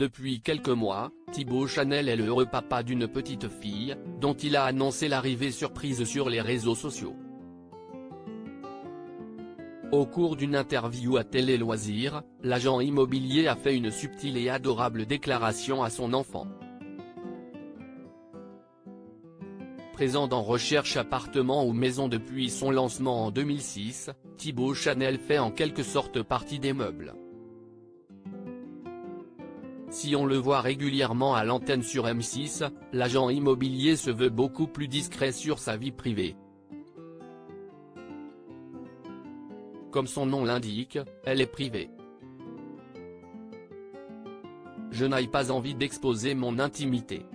Depuis quelques mois, Thibaut Chanel est le heureux papa d'une petite fille, dont il a annoncé l'arrivée surprise sur les réseaux sociaux. Au cours d'une interview à Télé Loisirs, l'agent immobilier a fait une subtile et adorable déclaration à son enfant. Présent dans Recherche appartement ou maison depuis son lancement en 2006, Thibaut Chanel fait en quelque sorte partie des meubles. Si on le voit régulièrement à l'antenne sur M6, l'agent immobilier se veut beaucoup plus discret sur sa vie privée. Comme son nom l'indique, elle est privée. Je n'ai pas envie d'exposer mon intimité.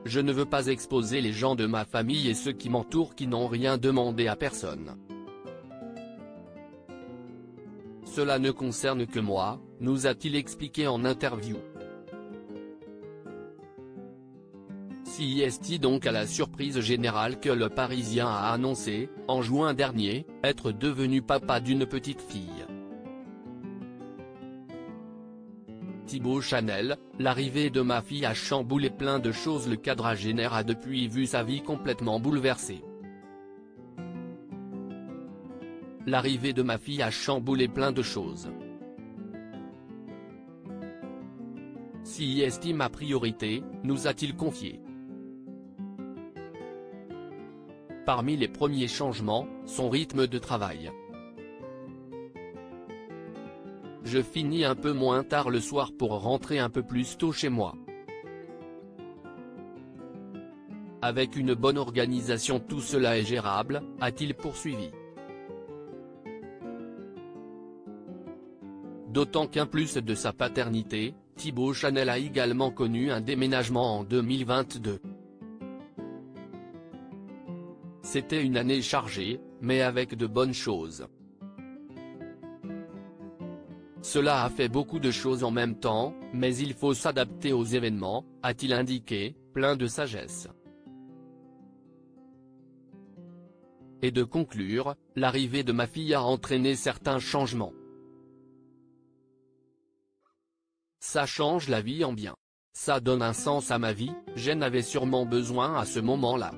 Je ne veux pas exposer les gens de ma famille et ceux qui m'entourent qui n'ont rien demandé à personne. Cela ne concerne que moi, nous a-t-il expliqué en interview. S'y est donc à la surprise générale que le Parisien a annoncé, en juin dernier, être devenu papa d'une petite fille. Thibaut Chanel, l'arrivée de ma fille a chamboulé plein de choses. Le quadragénaire a depuis vu sa vie complètement bouleversée. L'arrivée de ma fille a chamboulé plein de choses. S'y est ma priorité, nous a-t-il confié. Parmi les premiers changements, son rythme de travail. Je finis un peu moins tard le soir pour rentrer un peu plus tôt chez moi. Avec une bonne organisation tout cela est gérable, a-t-il poursuivi. D'autant qu'en plus de sa paternité, Thibaut Chanel a également connu un déménagement en 2022. C'était une année chargée, mais avec de bonnes choses. Cela a fait beaucoup de choses en même temps, mais il faut s'adapter aux événements, a-t-il indiqué, plein de sagesse. Et de conclure, l'arrivée de ma fille a entraîné certains changements. Ça change la vie en bien. Ça donne un sens à ma vie, j'en avais sûrement besoin à ce moment-là.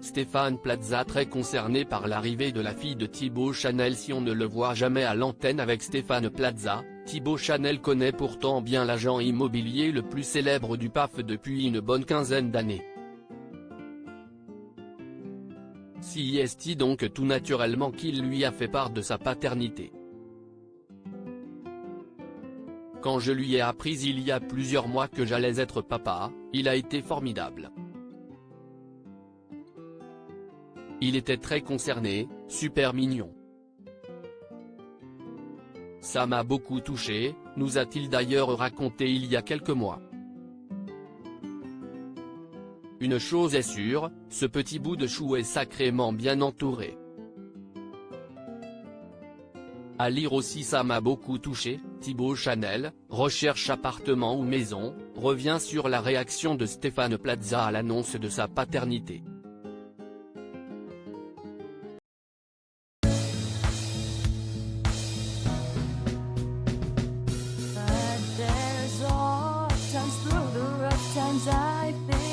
Stéphane Plaza très concerné par l'arrivée de la fille de Thibaut Chanel. Si on ne le voit jamais à l'antenne avec Stéphane Plaza, Thibaut Chanel connaît pourtant bien l'agent immobilier le plus célèbre du PAF depuis une bonne quinzaine d'années. S'y est donc tout naturellement qu'il lui a fait part de sa paternité. Quand je lui ai appris il y a plusieurs mois que j'allais être papa, il a été formidable. Il était très concerné, super mignon. Ça m'a beaucoup touché, nous a-t-il d'ailleurs raconté il y a quelques mois. Une chose est sûre, ce petit bout de chou est sacrément bien entouré. À lire aussi ça m'a beaucoup touché, Thibaut Chanel, Recherche appartement ou maison, revient sur la réaction de Stéphane Plaza à l'annonce de sa paternité. But there's all times through the rough times I think